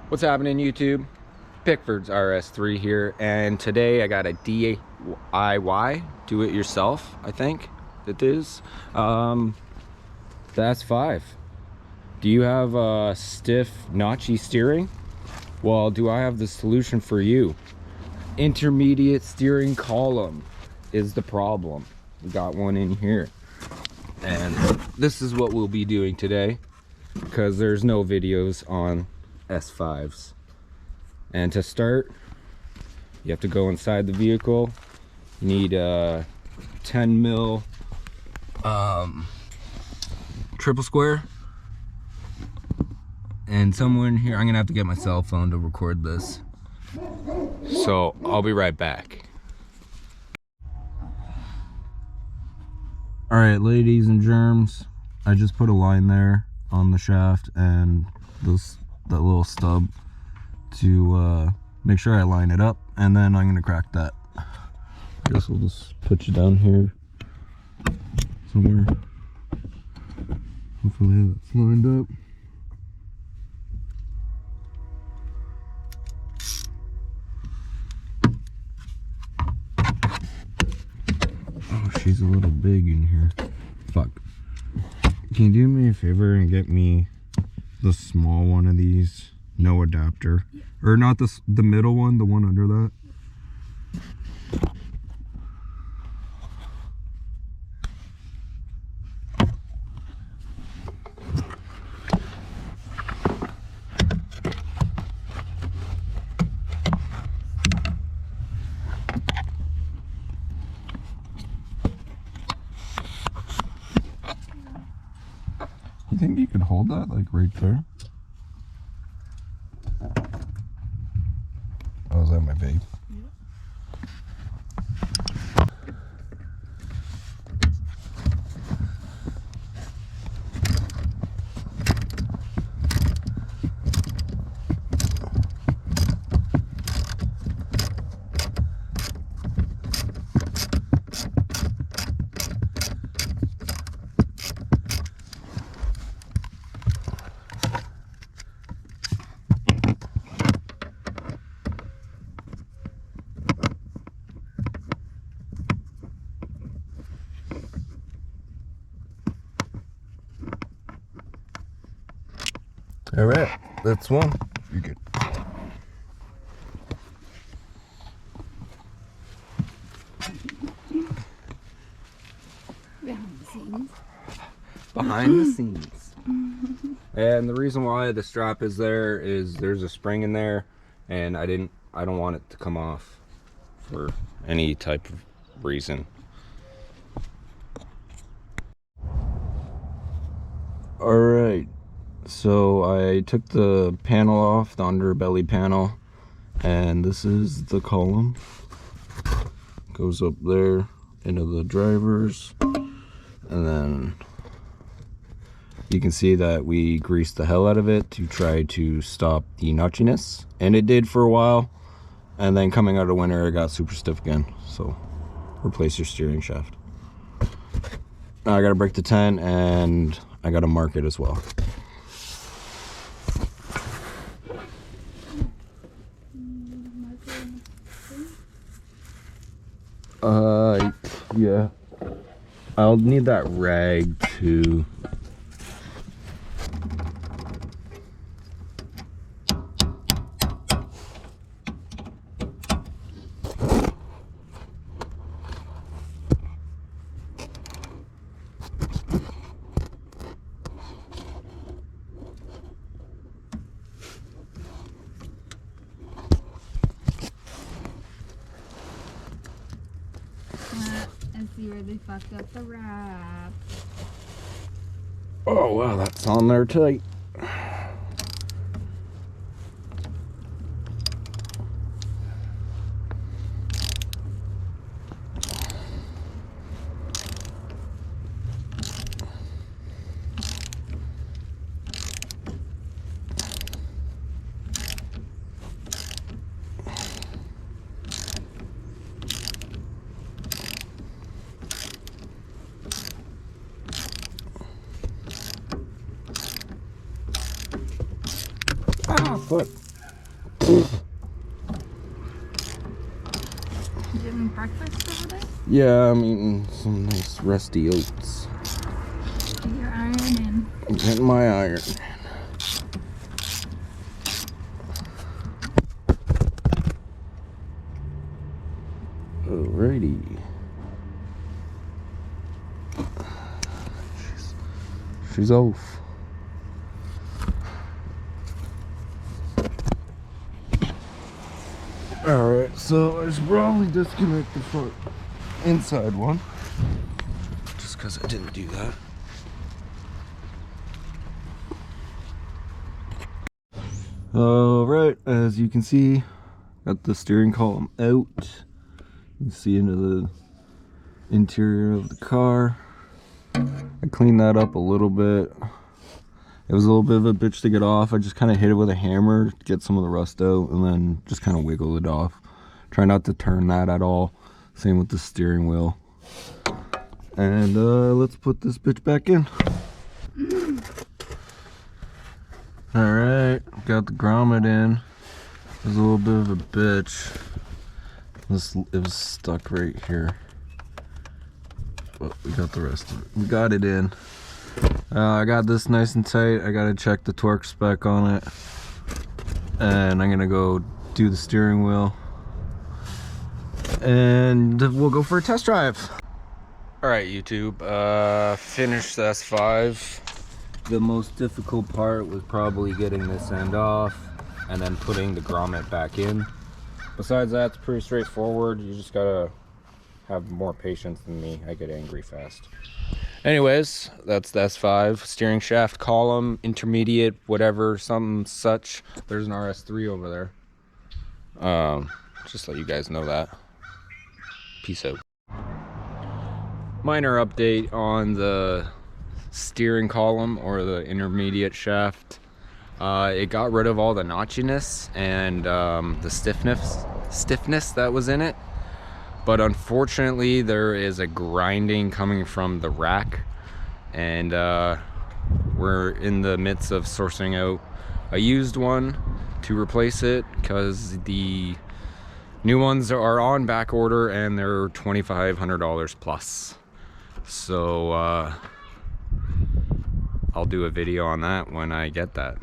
What's happening, YouTube? Pickford's RS3 here, and today I got a DIY, do it yourself, I think it is. The S5. Do you have a stiff, notchy steering? Well, do I have the solution for you? Intermediate steering column is the problem. We got one in here, and this is what we'll be doing today because there's no videos on S5s. And to start, you have to go inside the vehicle. You need a 10 mil triple square, and someone here, I'm gonna have to get my cell phone to record this, so I'll be right back. All right, ladies and germs, I just put a line there on the shaft and that little stub to make sure I line it up, and then I'm gonna crack that. I guess we'll just put you down here somewhere. Hopefully that's lined up. Oh, she's a little big in here. Fuck. Can you do me a favor and get me the small one of these? No adapter. Or not the middle one, the one under that. You think you could hold that like right there? Oh, is that my vape? All right, that's one. You're good. Behind the scenes. Behind the scenes. And the reason why the strap is there is there's a spring in there, and I don't want it to come off for any type of reason. All right. So I took the panel off, the underbelly panel, and this is the column. Goes up there into the drivers, and then you can see that we greased the hell out of it to try to stop the notchiness, and it did for a while, and then coming out of winter it got super stiff again, so replace your steering shaft. Now I gotta break the tent, and I gotta mark it as well. Yeah, I'll need that rag too. And see where they fucked up the wrap. Oh wow, that's on there tight. Ah, foot. You having breakfast over there? Yeah, I'm eating some nice rusty oats. Get your iron in. I'm getting my iron. Alrighty. She's off. Alright, so I should probably disconnect the front inside one. Just because I didn't do that. Alright, as you can see, got the steering column out. You can see into the interior of the car. I cleaned that up a little bit. It was a little bit of a bitch to get off. I just kind of hit it with a hammer to get some of the rust out and then just kind of wiggle it off. Try not to turn that at all. Same with the steering wheel. And let's put this bitch back in. Alright, got the grommet in. It was a little bit of a bitch. It was stuck right here. But we got the rest of it. We got it in. I got this nice and tight. I gotta check the torque spec on it. And I'm gonna go do the steering wheel. And we'll go for a test drive. Alright, YouTube. Finished the S5. The most difficult part was probably getting this end off and then putting the grommet back in. Besides that, it's pretty straightforward. You just gotta have more patience than me. I get angry fast. Anyways, that's the S5. Steering shaft column, intermediate, whatever, something such. There's an RS3 over there. Just let you guys know that. Peace out. Minor update on the steering column or the intermediate shaft. It got rid of all the notchiness and the stiffness that was in it. But unfortunately, there is a grinding coming from the rack, and we're in the midst of sourcing out a used one to replace it because the new ones are on back order and they're $2,500 plus. So I'll do a video on that when I get that.